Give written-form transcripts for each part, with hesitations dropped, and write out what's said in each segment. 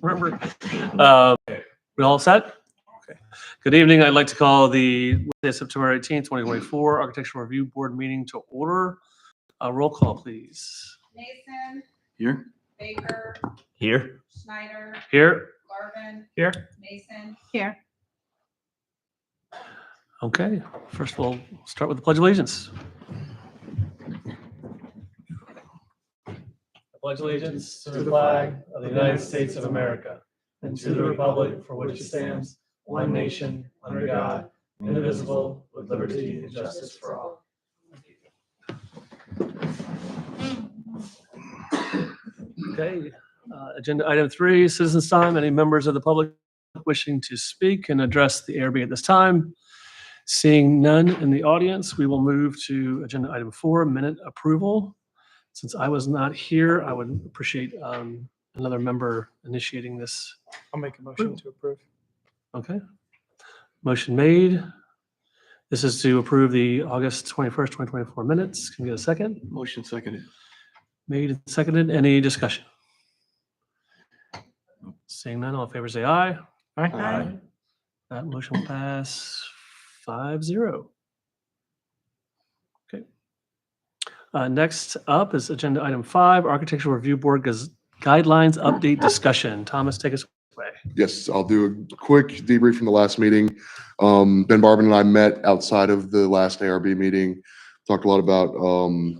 Remember? We all set? Okay. Good evening. I'd like to call the Wednesday, September 18th, 2024 Architectural Review Board meeting to order. Roll call, please. Mason, Here. Baker, Here. Schneider, Here. Garvin, Here. Mason. Here. Okay. First, we'll start with the Pledge of Allegiance. I pledge allegiance to the flag of the United States of America and to the republic for which it stands, one nation, under God, indivisible, with liberty and justice for all. Okay, agenda item 3, citizens time. Any members of the public wishing to speak and address the ARB at this time? Seeing none in the audience, we will move to agenda item 4, minute approval. Since I was not here, I would appreciate another member initiating this. I'll make a motion to approve. Okay. Motion made. This is to approve the August 21st, 2024 minutes. Can we get a second? Motion seconded. Made and seconded. Any discussion? Seeing none, all in favor say aye. Aye. That motion will pass 5-0. Okay. Next up is agenda item 5, Architectural Review Board Guidelines Update Discussion. Thomas, take us away. Yes, I'll do a quick debrief from the last meeting. Ben Barbin and I met outside of the last ARB meeting, talked a lot about a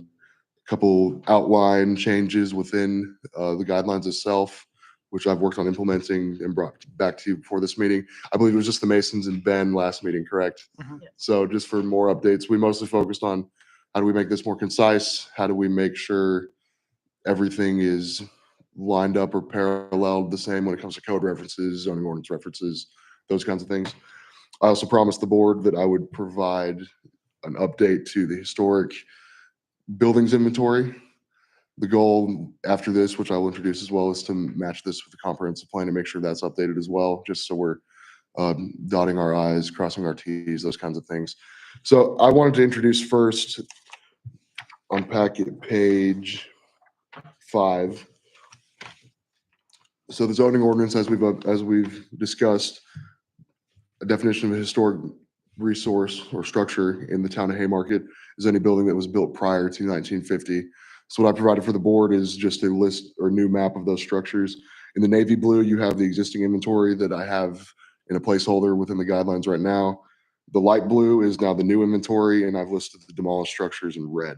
couple outline changes within the guidelines itself, which I've worked on implementing and brought back to you before this meeting. I believe it was just the Masons and Ben last meeting, correct? Mhm. Yes. So just for more updates, we mostly focused on how do we make this more concise? How do we make sure everything is lined up or paralleled the same when it comes to code references, zoning ordinance references, those kinds of things. I also promised the board that I would provide an update to the historic buildings inventory. The goal after this, which I will introduce as well, is to match this with the comprehensive plan and make sure that's updated as well, just so we're dotting our I's, crossing our T's, those kinds of things. So I wanted to introduce first on packet page 5. So the zoning ordinance, as we've discussed, a definition of a historic resource or structure in the town of Haymarket is any building that was built prior to 1950. So what I provided for the board is just a list or new map of those structures. In the navy blue, you have the existing inventory that I have in a placeholder within the guidelines right now. The light blue is now the new inventory, and I've listed the demolished structures in red.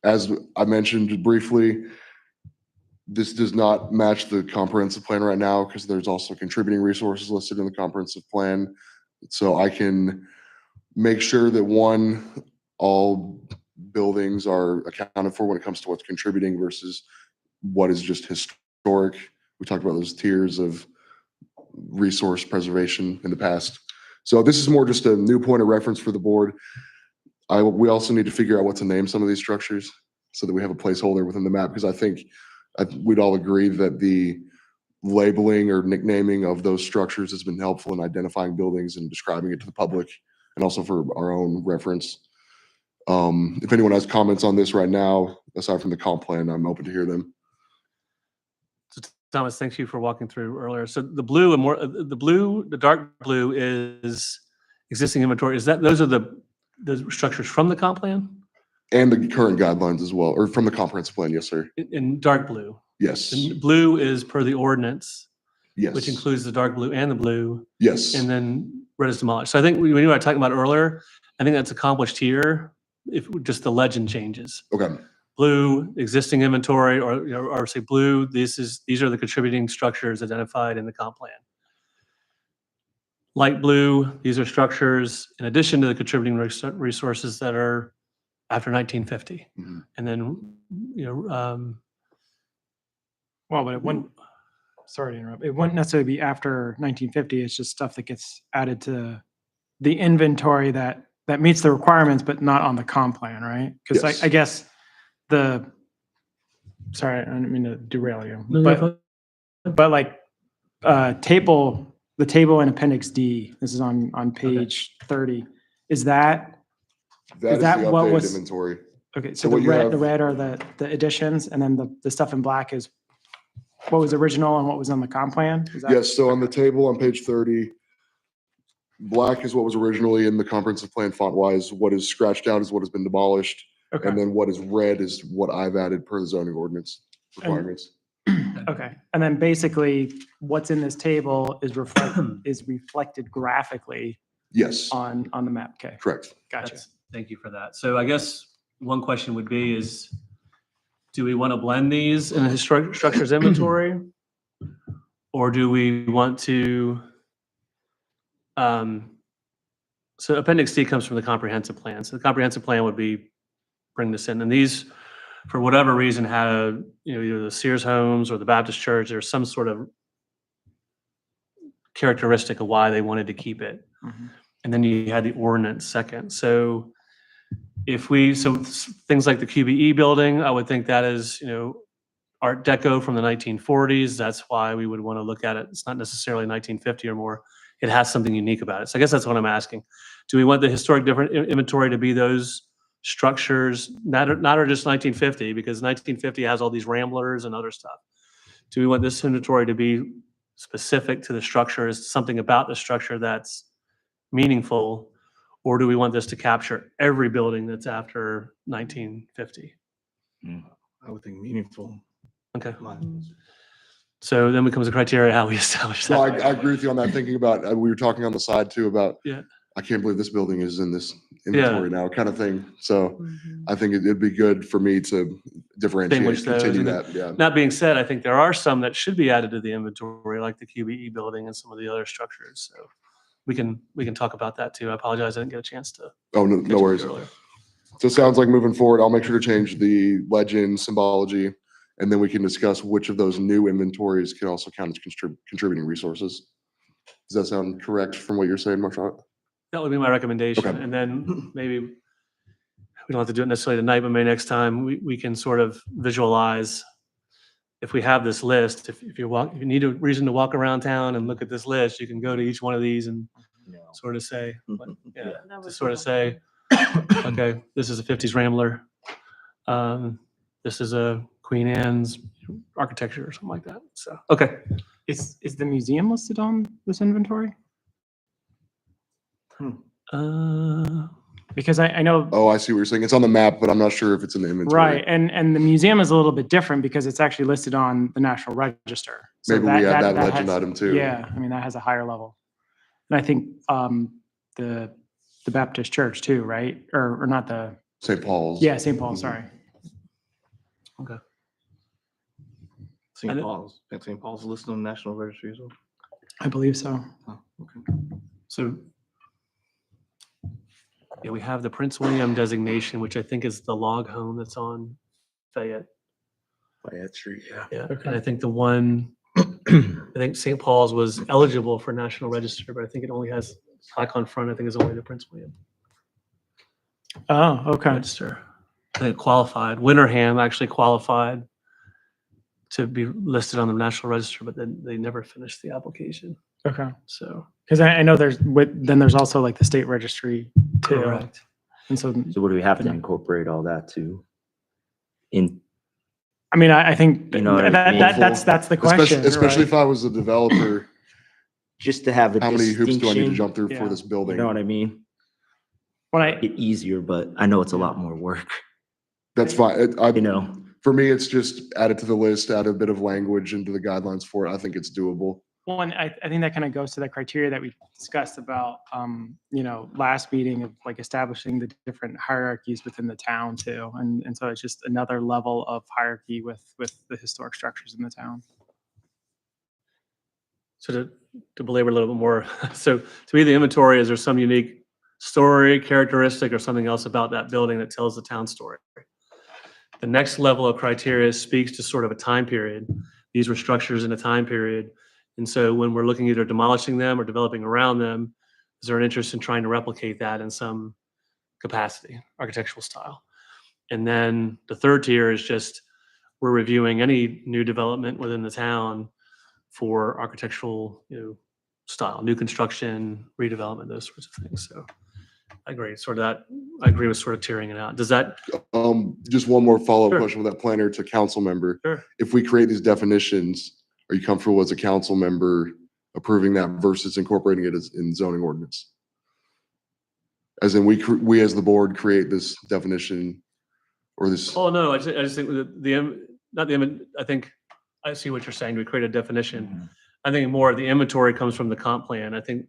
As I mentioned briefly, this does not match the comprehensive plan right now because there's also contributing resources listed in the comprehensive plan. So I can make sure that all buildings are accounted for when it comes to what's contributing versus what is just historic. We talked about those tiers of resource preservation in the past. So this is more just a new point of reference for the board. We also need to figure out what to name some of these structures so that we have a placeholder within the map, because I think we'd all agree that the labeling or nicknaming of those structures has been helpful in identifying buildings and describing it to the public and also for our own reference. If anyone has comments on this right now, aside from the comp plan, I'm open to hear them. So Thomas, thank you for walking through earlier. So the blue and the dark blue is existing inventory. Those are the structures from the comp plan? And the current guidelines as well, or from the comprehensive plan, yes, sir. In dark blue. Yes, And blue is per the ordinance, yes. which includes the dark blue and the blue, Yes, and then red is demolished. So I think when you were talking about earlier, I think that's accomplished here if just the legend changes. okay, Blue, existing inventory, or say blue, these are the contributing structures identified in the comp plan. Light blue, these are structures in addition to the contributing resources that are after 1950. Mhm. And then, Well, but it wouldn't, sorry to interrupt, it wouldn't necessarily be after 1950. It's just stuff that gets added to the inventory that meets the requirements, but not on the comp plan, right? Because Yes. I guess sorry, I didn't mean to derail you, No, but like the table in Appendix D, this is on page 30, is that that is the that what updated was- inventory. okay? So So what you the have- red are the additions, and then the stuff in black is what was original and what was on the comp plan? Is that- Yes, so on the table on page 30, black is what was originally in the comprehensive plan font-wise. What is scratched out is what has been demolished. Okay, And then what is red is what I've added per the zoning ordinance requirements. okay. And then basically what's in this table is reflected graphically Yes, on the map. Okay, correct. gotcha. That's- Thank you for that. So I guess one question would be is, do we want to blend these in a historic structures inventory? Or do we want to, so Appendix D comes from the comprehensive plan. So the comprehensive plan would be, bring this in. And these, for whatever reason, had a, either the Sears Homes or the Baptist Church, or some sort of characteristic of why they wanted to keep it. Mhm. And then you had the ordinance second. So things like the QBE building, I would think that is, Art Deco from the 1940s. That's why we would want to look at it. It's not necessarily 1950 or more. It has something unique about it. So I guess that's what I'm asking. Do we want the historic different inventory to be those structures, not are just 1950, because 1950 has all these ramblers and other stuff? Do we want this inventory to be specific to the structures, something about the structure that's meaningful? Or do we want this to capture every building that's after 1950? I would think meaningful. Okay. So then becomes a criteria how we establish So that. I agree with you on that, thinking about, we were talking on the side too about, Yeah. I can't believe this building is in this inventory now, kind of thing. So I think it'd be good for me to differentiate, Distinguish those, continue and that, yeah. That being said, I think there are some that should be added to the inventory, like the QBE building and some of the other structures. So we can talk about that too. I apologize, I didn't get a chance to. Oh, no, catch no up worries. earlier. So it sounds like moving forward, I'll make sure to change the legend symbology, and then we can discuss which of those new inventories can also count as contributing resources. Does that sound correct from what you're saying, Marshall? That would be my recommendation. Okay. And then maybe we don't have to do it necessarily tonight, but maybe next time we can sort of visualize. If we have this list, if you need a reason to walk around town and look at this list, you can go to each one of these and sort of say, to sort of say, okay, this is a 50s Rambler. This is a Queen Anne's architecture or something like that. So, okay. Is the museum listed on this inventory? Because I know, Oh, I see what you're saying. It's on the map, but I'm not sure if it's in the inventory. right, and the museum is a little bit different because it's actually listed on the National Register. So Maybe we add that has- legend item too. Yeah, I mean, that has a higher level. And I think the Baptist Church too, right? Or not the, St. Paul's. yeah, St. Paul, Mhm. sorry. St. And it- Paul's, and St. Paul's listed on the National Registry as well. I believe so. Oh, okay. So, yeah, we have the Prince William designation, which I think is the log home that's on Fayette. Fayette Street, yeah. Yeah, Okay. and I think the one, I think St. Paul's was eligible for National Register, but I think it only has plaque on front. I think it's only the Prince William Oh, okay. Register. I think it qualified. Winterham actually qualified to be listed on the National Register, but then they never finished the application. Okay. So, Because I know then there's also like the state registry too. correct. And so, So would we have to incorporate all that too? In, I mean, I think You know what I mean? that's the question. Especially right? if I was a developer, just to have a how many hoops do I need to distinction, jump through Yeah. for this You building? know what I mean? When Make it easier, but I know it's a lot more work, That's fine. you know? For me, it's just add it to the list, add a bit of language into the guidelines for it. I think it's doable. Well, and I think that kind of goes to the criteria that we discussed about, last meeting of like establishing the different hierarchies within the town too. And so it's just another level of hierarchy with the historic structures in the town. So to belabor a little bit more, so to me, the inventory, is there some unique story, characteristic, or something else about that building that tells the town story? The next level of criteria speaks to sort of a time period. These were structures in a time period. And so when we're looking either demolishing them or developing around them, is there an interest in trying to replicate that in some capacity, architectural style? And then the third tier is just, we're reviewing any new development within the town for architectural, style, new construction, redevelopment, those sorts of things. So I agree, I agree with sort of tiering it out. Does that, Just one more follow-up Sure. question with that planner to council member. Sure. If we create these definitions, Are you comfortable as a council member approving that versus incorporating it as in zoning ordinance? As in, we as the board create this definition or this, Oh, no, I just think that not the, I think, I see what you're saying. We create a definition. I think more of the inventory comes from the comp plan. I think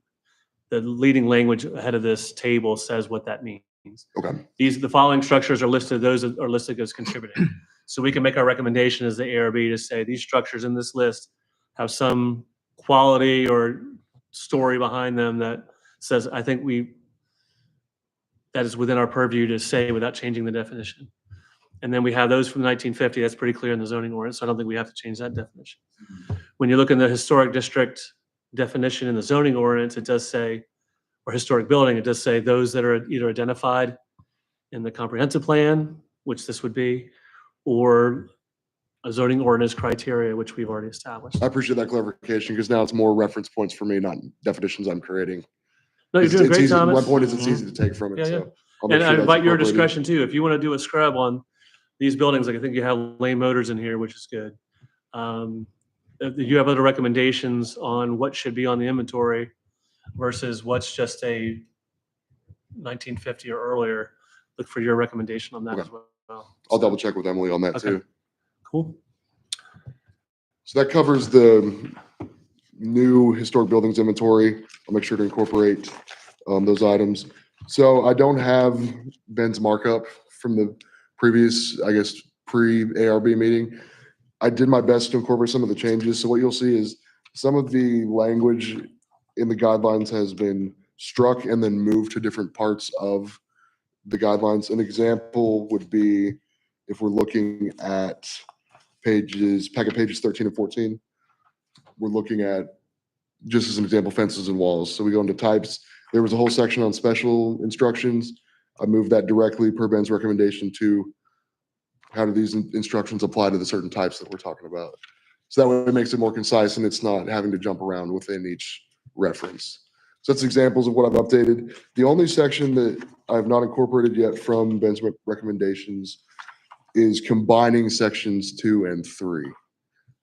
the leading language ahead of this table says what that means. okay, The following structures are listed, those are listed as contributing. So we can make our recommendation as the ARB to say these structures in this list have some quality or story behind them that says, I think that is within our purview to say without changing the definition. And then we have those from 1950, that's pretty clear in the zoning ordinance, so I don't think we have to change that definition. When you look in the historic district definition in the zoning ordinance, it does say, or historic building, it does say those that are either identified in the comprehensive plan, which this would be, or a zoning ordinance criteria, which we've already established. I appreciate that clarification because now it's more reference points for me, not definitions I'm creating. No, you're doing It's great, easy- Thomas. My point is it's easy to take from Yeah, it, yeah. so. I'll make And sure I that's invite your incorporated. discretion too. If you want to do a scrub on these buildings, like I think you have Lane Motors in here, which is good. If you have other recommendations on what should be on the inventory versus what's just a 1950 or earlier, look for your recommendation on that as well. I'll double check with Emily on that Okay. too. Cool. So that covers the new historic buildings inventory. I'll make sure to incorporate those items. So I don't have Ben's markup from the previous, I guess, pre-ARB meeting. I did my best to incorporate some of the changes. So what you'll see is some of the language in the guidelines has been struck and then moved to different parts of the guidelines. An example would be if we're looking at packet pages 13 and 14, we're looking at, just as an example, fences and walls. So we go into types. There was a whole section on special instructions. I moved that directly per Ben's recommendation to how do these instructions apply to the certain types that we're talking about. So that way it makes it more concise and it's not having to jump around within each reference. So that's examples of what I've updated. The only section that I've not incorporated yet from Ben's recommendations is combining sections 2 and 3.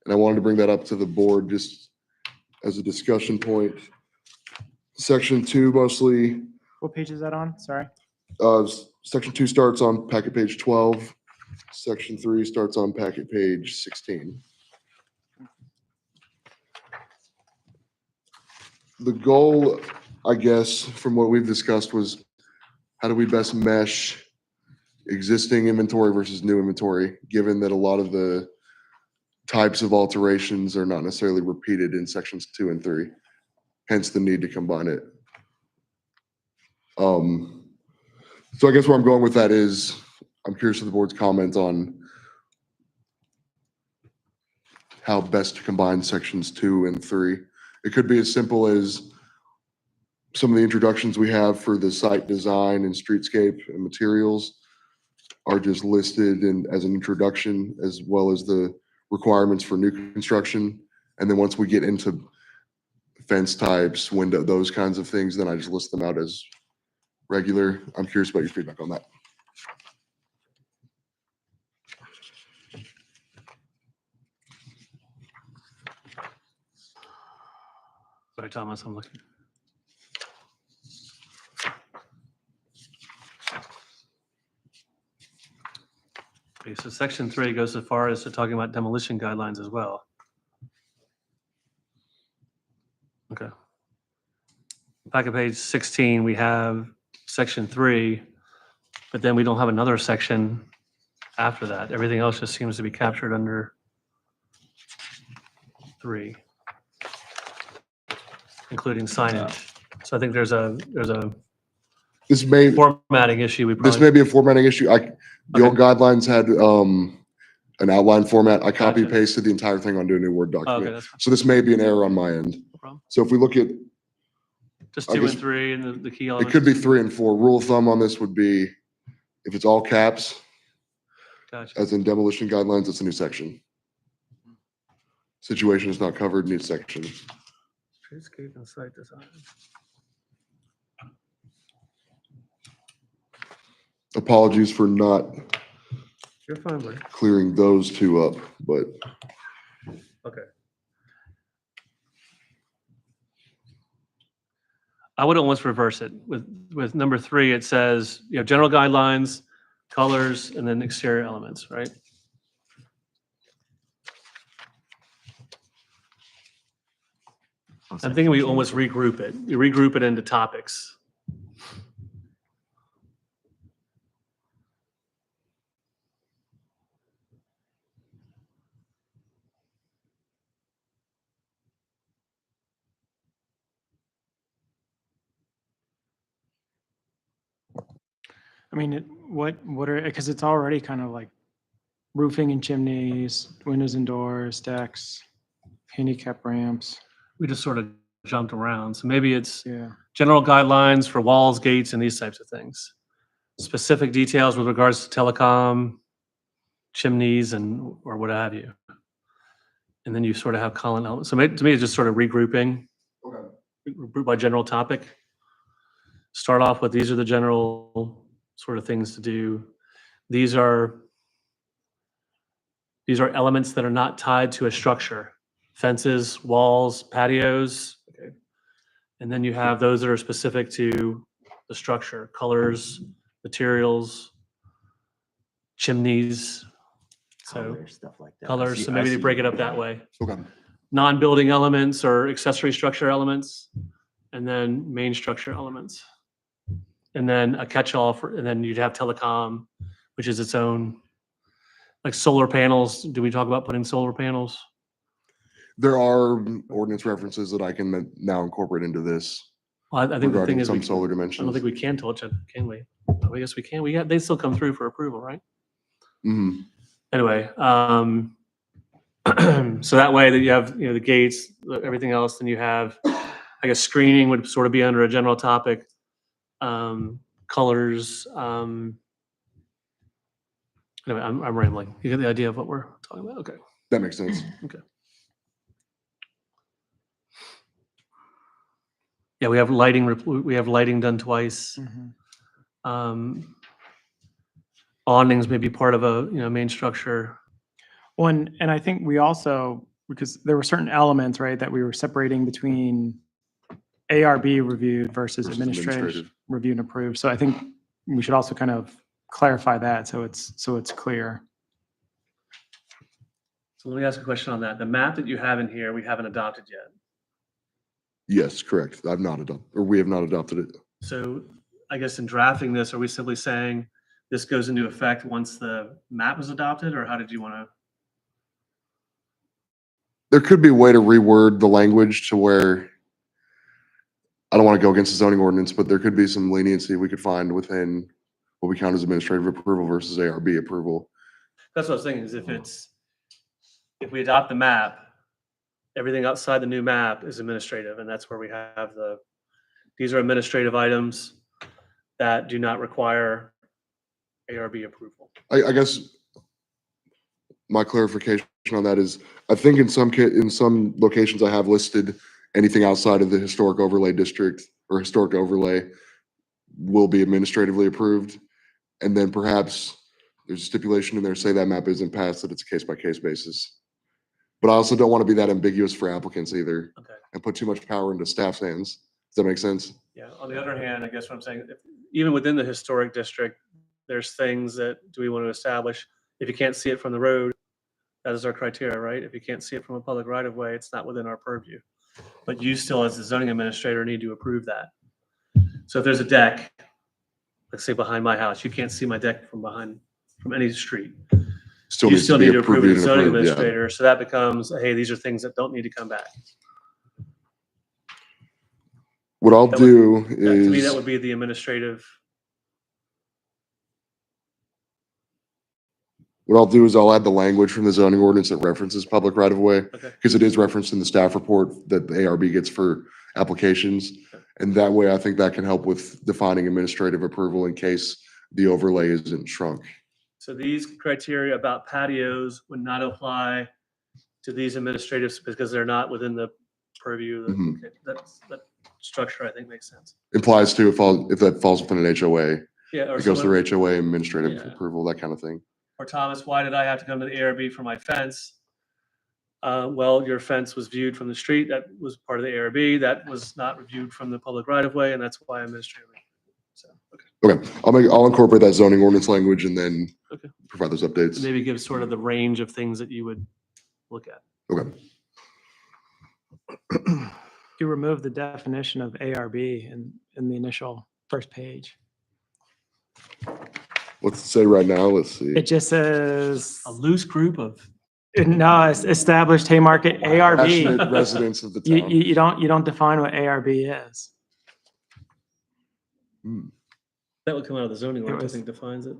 And I wanted to bring that up to the board just as a discussion point. Section 2 mostly, What page is that on? Sorry. section 2 starts on packet page 12. Section 3 starts on packet page 16. The goal, I guess, from what we've discussed was how do we best mesh existing inventory versus new inventory, given that a lot of the types of alterations are not necessarily repeated in sections 2 and 3, hence the need to combine it. So I guess where I'm going with that is I'm curious of the board's comment on how best to combine sections 2 and 3. It could be as simple as some of the introductions we have for the site design and streetscape and materials are just listed in as an introduction, as well as the requirements for new construction. And then once we get into fence types, window, those kinds of things, then I just list them out as regular. I'm curious about your feedback on that. Sorry, Thomas, I'm looking. Okay, so section 3 goes as far as to talking about demolition guidelines as well. Okay. Back at page 16, we have section 3, but then we don't have another section after that. Everything else just seems to be captured under 3, including signage. So I think there's a This may, formatting issue. We this probably, may be a formatting issue. The old guidelines had an outline format. I copy Gotcha. pasted the entire thing onto a new Word oh, okay, document. that's So this may be an error on my end. no problem. So if we look at, Just I 2 guess and 3 and the key it elements. could be 3 and 4. Rule of thumb on this would be if it's all caps, Gotcha. as in demolition guidelines, it's a new section. Situation is not covered, new section. Streetscape and site design. Apologies for not You're fine, buddy. clearing those two up, but Okay. I would almost reverse it. With number 3, it says, you have general guidelines, colors, and then exterior elements, right? I'm thinking we almost regroup it. You regroup it into topics. I mean, what are, because it's already kind of like roofing and chimneys, windows and doors, decks, handicap ramps. We just sort of jumped around. So maybe it's Yeah. general guidelines for walls, gates, and these types of things. Specific details with regards to telecom, chimneys, and or what have you. And then you sort of have column elements. So to me, it's just sort of regrouping, group by general topic. Start off with these are the general sort of things to do. These are elements that are not tied to a structure. Fences, walls, patios. Okay. And then you have those that are specific to the structure, colors, materials, chimneys. So Colors, stuff like that. I colors, see- so I maybe they see break it what up you that mean. way. Okay. Non-building elements or accessory structure elements, and then main structure elements. And then a catch-all for, and then you'd have telecom, which is its own, like solar panels. Do we talk about putting solar panels? There are ordinance references that I can now incorporate into this Well, I think the thing regarding is, some we, solar I don't dimensions. think we can touch it, can we? Oh, I guess we can. They still come through for approval, right? Mhm. Anyway, so that way that you have, the gates, everything else, then you have, I guess screening would sort of be under a general topic. Colors, anyway, I'm rambling. You get the idea of what we're talking about? Okay. That makes sense. Yeah, we have lighting, we have lighting done twice. Mhm. Awnings may be part of a, main structure. Well, and I think we also, because there were certain elements, right, that we were separating between ARB reviewed versus Versus administrative administrative. reviewed and approved. So I think we should also kind of clarify that so it's clear. So let me ask a question on that. The map that you have in here, we haven't adopted yet. Yes, correct. I've not adopted, or we have not adopted it. So I guess in drafting this, are we simply saying this goes into effect once the map is adopted, or how did you want to? There could be a way to reword the language to where, I don't want to go against the zoning ordinance, but there could be some leniency we could find within what we count as administrative approval versus ARB approval. That's what I was thinking, is if we adopt the map, everything outside the new map is administrative, and that's where we have these are administrative items that do not require ARB approval. I guess my clarification on that is, I think in some locations I have listed anything outside of the historic overlay district or historic overlay will be administratively approved. And then perhaps there's a stipulation in there, say that map isn't passed, that it's a case-by-case basis. But I also don't want to be that ambiguous for applicants either Okay. and put too much power into staff's hands. Does that make sense? Yeah, on the other hand, I guess what I'm saying, even within the historic district, there's things that do we want to establish? If you can't see it from the road, that is our criteria, right? If you can't see it from a public right of way, it's not within our purview. But you still, as the zoning administrator, need to approve that. So if there's a deck, let's say behind my house, you can't see my deck from any street. You Needs still be need to approve it approved as and zoning approved, yeah. administrator, so that becomes, hey, these are things that don't need to come back. What I'll That do To me, that is, would be the administrative. I'll add the language from the zoning ordinance that references public right of way. Okay. Because it is referenced in the staff report that the ARB gets for applications. And that way, I think that can help with defining administrative approval in case the overlay isn't shrunk. So these criteria about patios would not apply to these administratives because they're not within the purview. Mhm. Okay, that structure, I think, makes sense. Implies to if that falls within an HOA, Yeah, or it goes someone- through HOA administrative Yeah. approval, that kind of thing. or Thomas, why did I have to come to the ARB for my fence? Well, your fence was viewed from the street, that was part of the ARB, that was not reviewed from the public right of way, and that's why administrative. So, okay. Okay, I'll incorporate that zoning ordinance language and then Okay. provide those updates. Maybe give sort of the range of things that you would look at. Okay. You remove the definition of ARB in the initial first page. Let's say right now, let's see. It just says, A loose group of, no, it's established Haymarket Passionate ARB. residents of the You, town. you don't define what ARB is. Hmm. that would come out of the zoning It ordinance, I was- think defines it.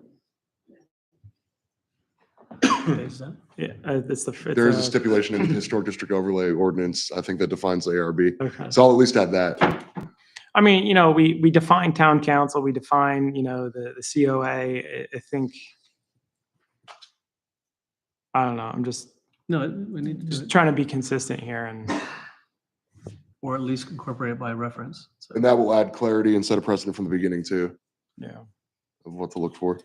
Okay, is that- Yeah, it's the. There is a stipulation in the historic district overlay ordinance, I think that defines the ARB. Okay. So I'll at least add that. I mean, we define town council, we define, the COA. I think, I don't know, I'm just No, we need to do it, trying to be consistent here and, or at least incorporate it by reference. So, And that will add clarity and set a precedent from the beginning too, yeah. of what to look for.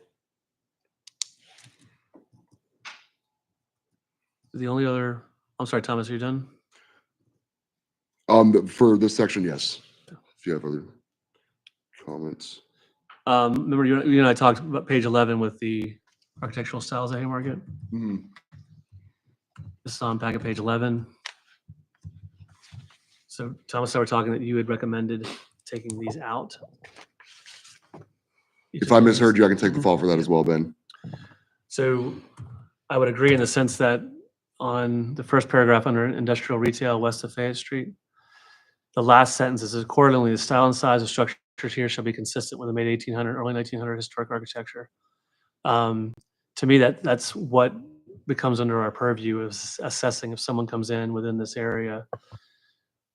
the only other, I'm sorry, Thomas, are you done? For this section, yes. If you have other comments. Remember you and I talked about page 11 with the architectural styles at Haymarket? Hmm. This is on packet page 11. So Thomas, and I were talking that you had recommended taking these out. If I misheard you, I can take the fall for that as well, Ben. So I would agree in the sense that on the first paragraph under industrial retail west of Fayette Street, the last sentence is accordingly, the style and size of structures here shall be consistent with the mid 1800, early 1900 historic architecture. To me, that's what becomes under our purview of assessing if someone comes in within this area.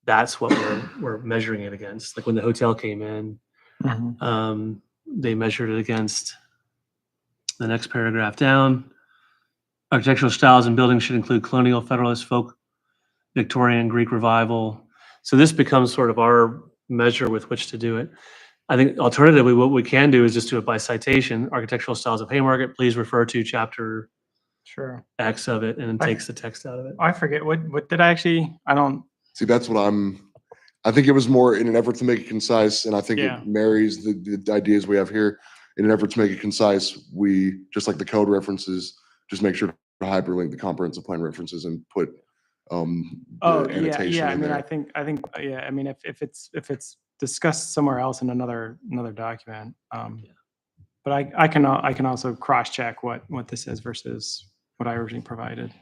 That's what we're measuring it against. Like when the hotel came in, they measured it against the next paragraph down. Architectural styles and buildings should include colonial, federalist, folk, Victorian, Greek revival. So this becomes sort of our measure with which to do it. I think alternatively, what we can do is just do it by citation. Architectural styles of Haymarket, please refer to chapter Sure. X of it, and it I- takes the text out of it. I forget, what did I actually, I don't, See, that's what I think it was more in an effort to make it concise, and I think Yeah. it marries the ideas we have here. In an effort to make it concise, we, just like the code references, just make sure to hyperlink the comprehensive plan references and put oh, the yeah, annotation yeah, I in mean, there. I think, yeah, I mean, if it's discussed somewhere else in another document, but I can also cross-check what this is versus what I originally provided.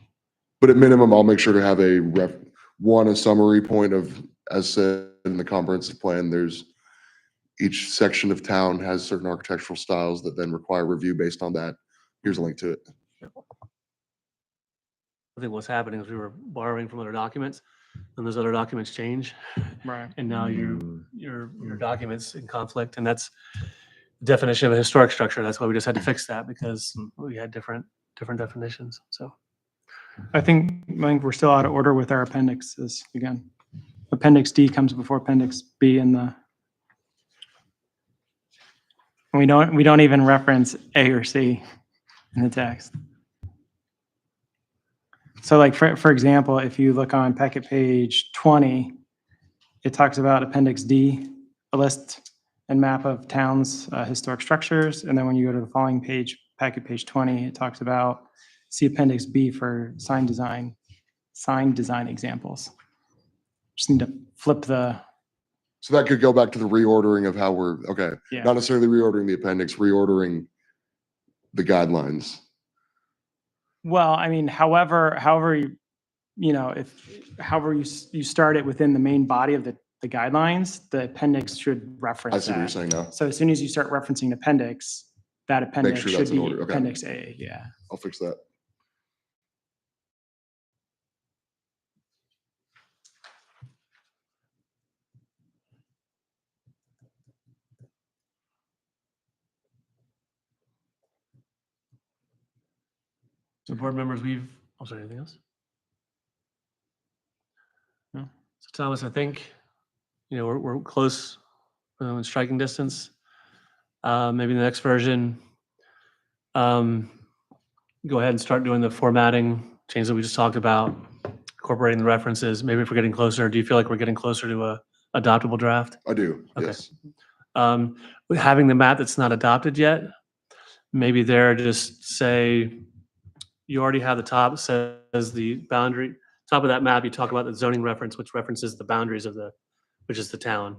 But at minimum, I'll make sure to have a summary point of, as said in the comprehensive plan, there's each section of town has certain architectural styles that then require review based on that. Here's a link to it. I think what's happening is we were borrowing from other documents, and those other documents change, Right. and now Mm. your documents in conflict, and that's the definition of a historic structure. That's why we just had to fix that, because we had different definitions. So I think we're still out of order with our appendixes again. Appendix D comes before Appendix B in the. And we don't even reference A or C in the text. So like, for example, if you look on packet page 20, it talks about Appendix D, a list and map of towns' historic structures. And then when you go to the following page, packet page 20, it talks about see Appendix B for sign design examples. Just need to flip the, So that could go back to the reordering of how we're, okay, yeah. not necessarily reordering the appendix, reordering the guidelines. Well, I mean, however, however you start it within the main body of the guidelines, the appendix should I reference see what you're that. saying now. So as soon as you start referencing appendix, that appendix sure should that's in be order, okay. appendix A, yeah. I'll fix that. So board members, I'm sorry, anything else? No. So Thomas, I think, we're close, in striking distance. Maybe the next version, go ahead and start doing the formatting change that we just talked about. incorporating the references, maybe if we're getting closer, do you feel like we're getting closer to a adoptable draft? I do, Okay. yes. With having the map that's not adopted yet, maybe there just say, you already have the top, says the boundary, top of that map, you talk about the zoning reference, which references the boundaries of which is the town.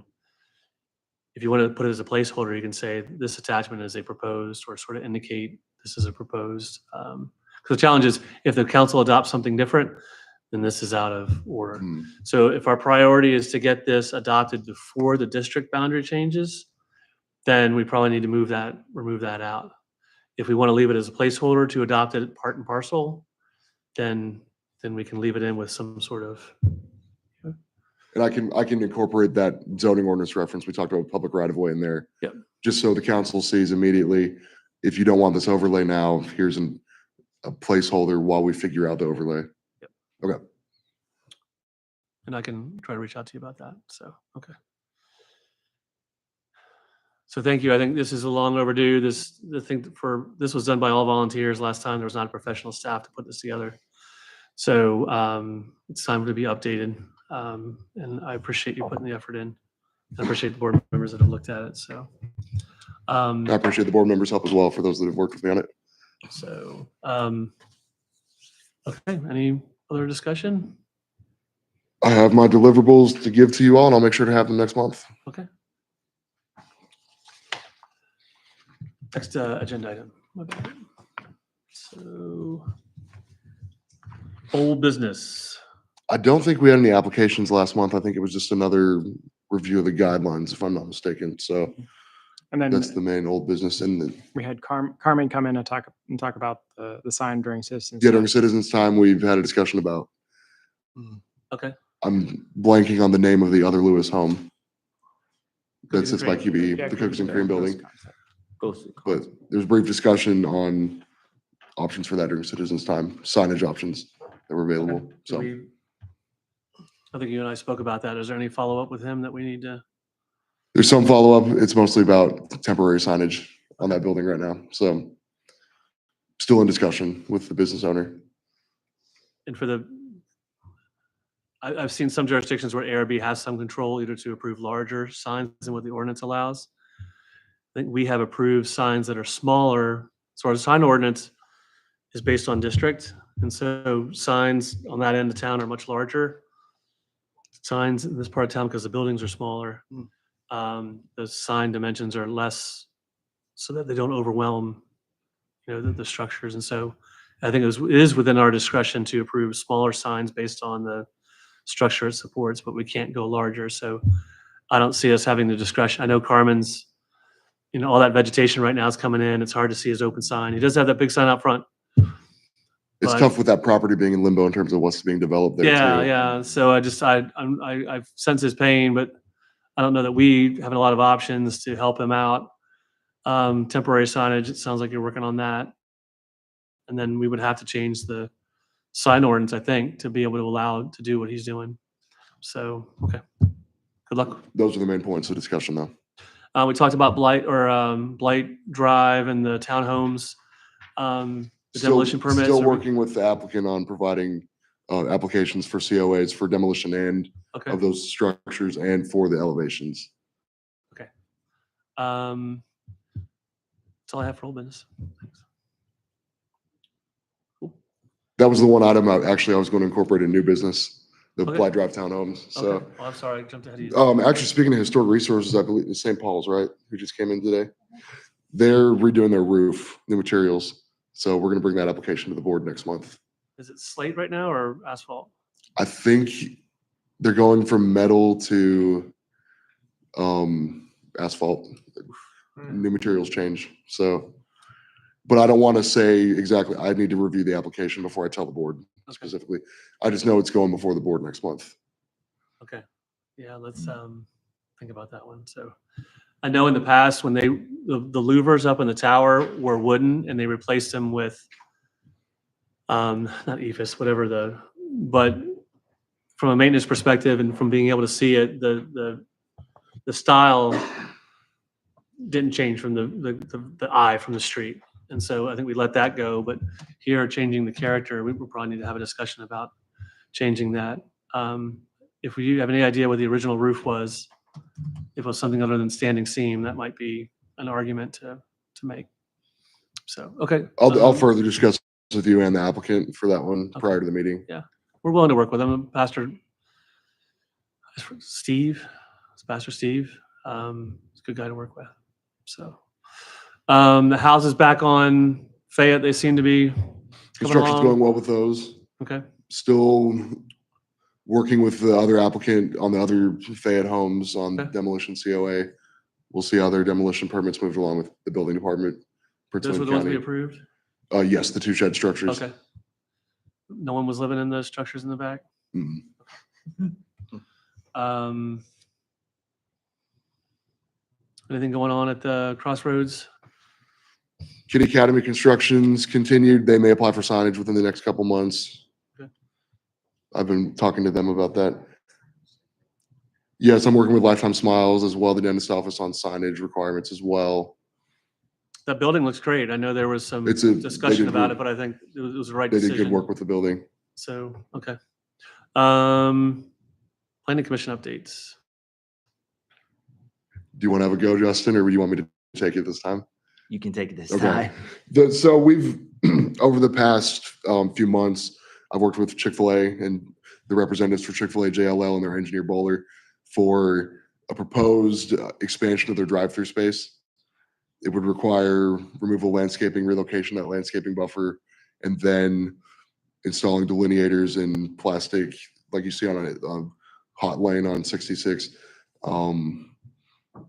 If you want to put it as a placeholder, you can say this attachment is a proposed, or sort of indicate this is a proposed. Because the challenge is, if the council adopts something different, then this is out of order. Hmm. So if our priority is to get this adopted before the district boundary changes, then we probably need to remove that out. If we want to leave it as a placeholder to adopt it part and parcel, then we can leave it in with some sort of, And I can incorporate that zoning ordinance reference. We talked about public right of way in there. Yep. Just so the council sees immediately, if you don't want this overlay now, here's a placeholder while we figure out the overlay. and I can try to reach out to you about that. So, okay. So thank you. I think this is a long overdue. This was done by all volunteers last time. There was not a professional staff to put this together. So it's time to be updated. And I appreciate you putting the effort in. I appreciate the board members that have looked at it. So, I appreciate the board members' help as well, for those that have worked with me on it. Okay. Any other discussion? I have my deliverables to give to you all, and I'll make sure to have them next month. Okay. Next agenda item. My bad. So, old business. I don't think we had any applications last month. I think it was just another review of the guidelines, if I'm not mistaken. So And then that's the main old business. And we had Carmen come in and talk about the sign during citizens. yeah, during citizens' time, we've had a discussion about, Okay. I'm blanking on the name of the other Lewis home that Cookies and sits by cream. QBE, Yeah, the Cookies and Cream building. Goes- But there's brief discussion on options for that during citizens' time, signage options that were available. Do So I think you and I spoke about that. Is there any follow-up with him that we need to? there's some follow-up. It's mostly about temporary signage on that building right now. So still in discussion with the business owner. And for I've seen some jurisdictions where ARB has some control either to approve larger signs than what the ordinance allows. I think we have approved signs that are smaller. So our sign ordinance is based on district. And so signs on that end of town are much larger. Signs in this part of town, because the buildings are smaller, the sign dimensions are less so that they don't overwhelm, the structures. And so I think it is within our discretion to approve smaller signs based on the structure it supports, but we can't go larger. So I don't see us having the discretion. I know Carmen's, all that vegetation right now is coming in. It's hard to see his open sign. He does have that big sign out front. It's But- tough with that property being in limbo in terms of what's being developed there Yeah, too. yeah. So I sense his pain, but I don't know that we have a lot of options to help him out. Temporary signage, it sounds like you're working on that. And then we would have to change the sign ordinance, I think, to be able to allow to do what he's doing. So, okay. Good luck. Those are the main points of discussion though. We talked about Blight Drive and the townhomes, the demolition permits. Still Are we- working with the applicant on providing applications for COAs for demolition and Okay. of those structures and for the elevations. That's all I have for old business. Thanks. That was the one item I was going to incorporate in new business, the Okay. Blight Drive townhomes. So, Okay. Oh, I'm sorry, I jumped ahead of you. actually speaking of historic resources, I believe it's St. Paul's, right? Who just came in today. They're redoing their roof, new materials. So we're going to bring that application to the board next month. Is it slate right now or asphalt? I think they're going from metal to asphalt. New materials change. So, but I don't want to say exactly. I need to review the application before I tell the board specifically. I just know it's going before the board next month. Okay. Yeah, let's think about that one. So I know in the past when the louvers up in the tower were wooden and they replaced them with not EFS, but from a maintenance perspective and from being able to see it, the style didn't change from the eye from the street. And so I think we let that go, but here changing the character, we probably need to have a discussion about changing that. If you have any idea what the original roof was, if it was something other than standing seam, that might be an argument to make. So, okay. I'll um, further discuss with you and the applicant for that one Okay. prior to the meeting. We're willing to work with them. Pastor Steve, it's Pastor Steve. He's a good guy to work with. So, the house is back on Fayette. They seem to be coming Construction's along. going well with those. Okay. Still working with the other applicant on the other Fayette homes on Okay. demolition COA. We'll see how their demolition permits moved along with the building department. Prince Those were William the ones we County. approved? Yes, the 2 shed structures. Okay. No one was living in those structures in the back? Mm. Anything going on at the Crossroads? Kidd Academy construction's continued. They may apply for signage within the next couple months. Okay. I've been talking to them about that. Yes, I'm working with Lifetime Smiles as well, the dentist office on signage requirements as well. That building looks great. I know there was some It's a- they discussion did about good- it, but I think it was the right They did decision. good work with the building. So, okay. Planning commission updates. Do you want to have a go, Justin, or would you want me to take it this time? You can take it this Okay. time. So we've, over the past few months, I've worked with Chick-fil-A and the representatives for Chick-fil-A JLL and their engineer Bowler for a proposed expansion of their drive-through space. It would require removal of landscaping, relocation of that landscaping buffer, and then installing delineators and plastic, like you see on a hot lane on 66,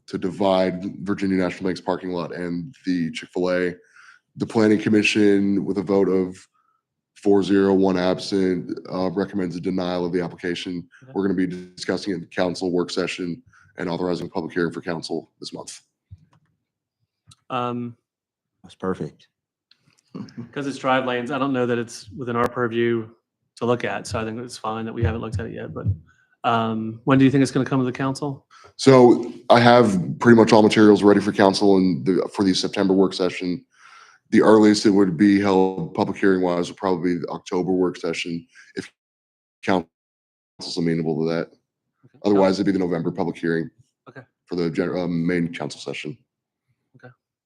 to divide Virginia National Bank's parking lot and the Chick-fil-A. The planning commission, with a vote of 4-0, 1 absent, recommends a denial of the application. Okay. We're going to be discussing it in council work session and authorizing a public hearing for council this month. That's perfect. Because it's drive lanes, I don't know that it's within our purview to look at, so I think it's fine that we haven't looked at it yet, but when do you think it's going to come to the council? So I have pretty much all materials ready for council and for the September work session. The earliest it would be held public hearing wise would probably be the October work session if council's amenable to that. Okay. Otherwise, it'd be the November public hearing. Okay. For the main council session.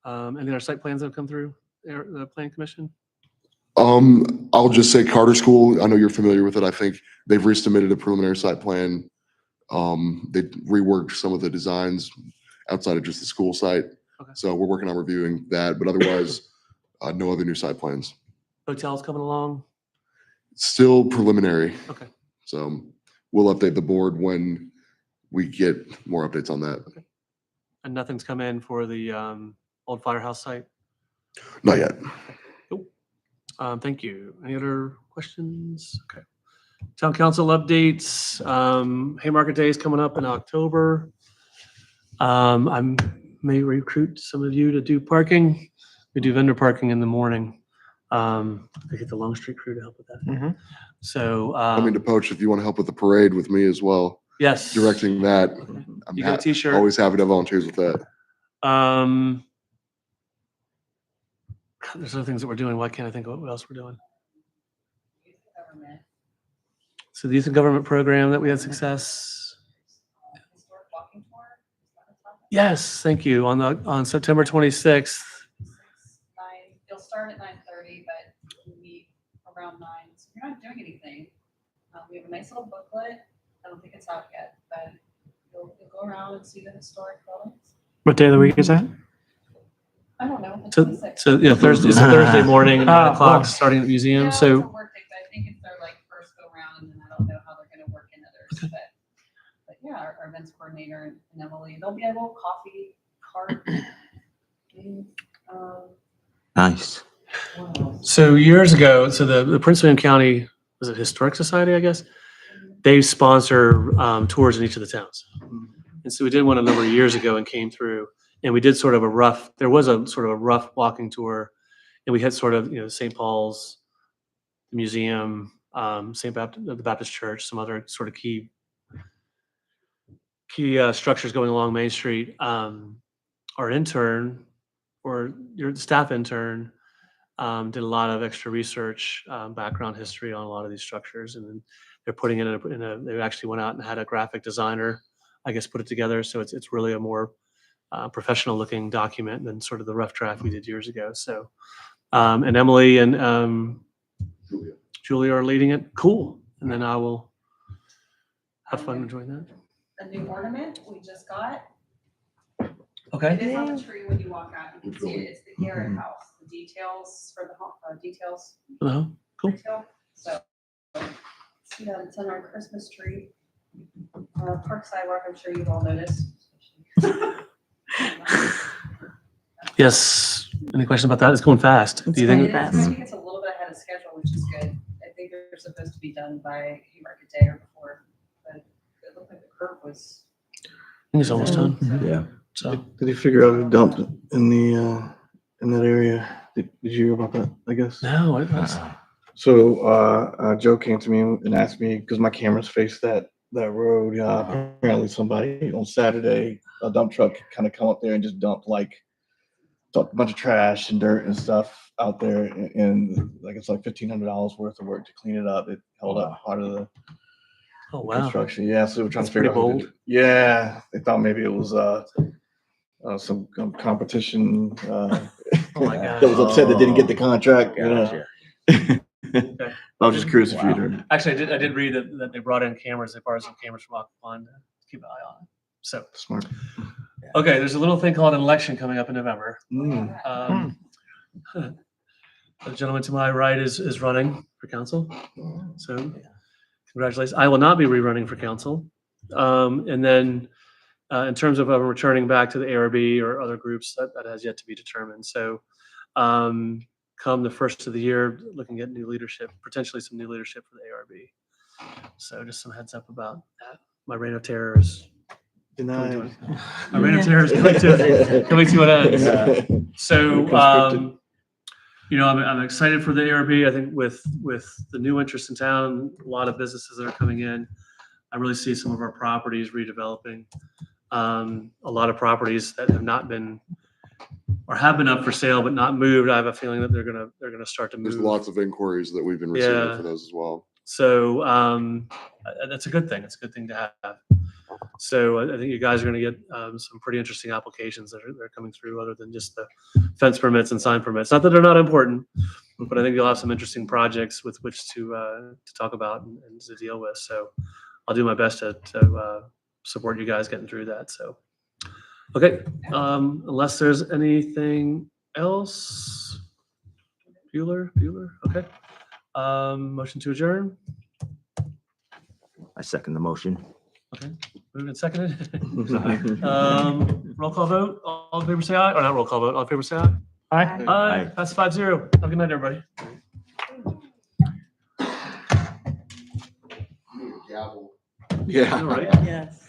Any other site plans that have come through the planning commission? I'll just say Carter School, I know you're familiar with it. I think they've resubmitted a preliminary site plan. They reworked some of the designs outside of just the school site. Okay. So we're working on reviewing that, but otherwise, no other new site plans. Hotels coming along? Still preliminary. Okay. So we'll update the board when we get more updates on that. And nothing's come in for the old firehouse site? Not yet. Thank you. Any other questions? Okay. Town council updates. Haymarket Day is coming up in October. I may recruit some of you to do parking. We do vendor parking in the morning. I get the Long Street crew to help with that. Mhm. So, I mean, to poach, if you want to help with the parade with me as well, yes. directing that. I'm You got a t-shirt? always happy to volunteers with that. There's other things that we're doing. Why can't I think of what else we're doing? Government, So the youth and government program that we had success. historic walking tour. Is that what's on? Yes, thank you. On September 26th. You'll start at 9:30, but we meet around 9. So if you're not doing anything, we have a nice little booklet. I don't think it's out yet, but you'll go around and see the historic buildings. What day of the week is that? I don't know. the So, 26th. so yeah, Thursday, it's a Thursday morning, at 9 Oh, o'clock, wow. starting at the museum. Yeah, it's a So, work day, but I think it's their like first go round, and then I don't know how they're gonna work in others, but yeah, our events coordinator and Emily, there'll be a little coffee cart. and, Nice. what else? so years ago, so the Prince William County, was it Historic Society, I guess? They sponsor tours in each of the towns. And so we did one a number of years ago and came through, and we did sort of there was a sort of a rough walking tour. And we had sort of, St. Paul's, the museum, the Baptist Church, some other sort of key structures going along Main Street. Our intern, or your staff intern, did a lot of extra research, background history on a lot of these structures. And then they're putting it they actually went out and had a graphic designer, I guess, put it together. So it's really a more professional looking document than sort of the rough draft we did years ago. So, and Emily and Julia are leading it. Cool. And then I will have fun enjoying that. A new ornament we just got. It Okay. is on the tree when you walk out. You can see it. It's the Garrett House. The details for the details Uh-huh. Cool. retail. So see that it's on our Christmas tree. Park sidewalk, I'm sure you've all noticed. Yes. Any questions about that? It's going fast. Do you think? I think it's a little bit ahead of schedule, which is good. I think they're supposed to be done by Haymarket Day or before, but it looked like the curve was. I think it's almost done. Yeah. So Did he figure out who dumped in the, in that area? Did you hear about that, I guess? no, it was. So, Joe came to me and asked me, because my cameras face that road, apparently somebody on Saturday, a dump truck kind of come up there and just dumped a bunch of trash and dirt and stuff out there, and like it's like $1,500 worth of work to clean it up. It held up part of the Oh wow. construction. Yeah, so we're trying That's to figure pretty out. who did it. Yeah, they thought maybe it was some competition. Oh my That gosh. was upset that didn't get the contract. Gotcha. I was just curious if Wow. you'd. Actually, I did read that they brought in cameras. They borrowed some cameras from Aquapond to keep an eye on it. So, Smart. okay, there's a little thing called an election coming up in November. Mm. The gentleman to my right is running for council. So congratulations. I will not be rerunning for council. And then in terms of returning back to the ARB or other groups, that has yet to be determined. So come the first of the year, looking at new leadership, potentially some new leadership for the ARB. So just some heads up about that. My reign of terror is Denied. my reign of terror is coming to an end. So, Conscripted. I'm excited for the ARB. I think with the new interest in town, a lot of businesses that are coming in, I really see some of our properties redeveloping. A lot of properties that have not been or have been up for sale but not moved. I have a feeling that they're gonna start to move. There's lots of inquiries that we've been receiving Yeah. for those as well. So that's a good thing. It's a good thing to have. So I think you guys are going to get some pretty interesting applications that are coming through, other than just the fence permits and sign permits. Not that they're not important, but I think you'll have some interesting projects with which to talk about and to deal with. So I'll do my best to support you guys getting through that. So okay, unless there's anything else, Bueller. Okay. Motion to adjourn. I second the motion. Okay, moved and seconded. Roll call vote. All in favor, say aye. Or not roll call vote. All in favor, say aye. Aye. Aye. Aye. That's 5-0. Have a good night, everybody. Gavel. Yeah. All right. Yes.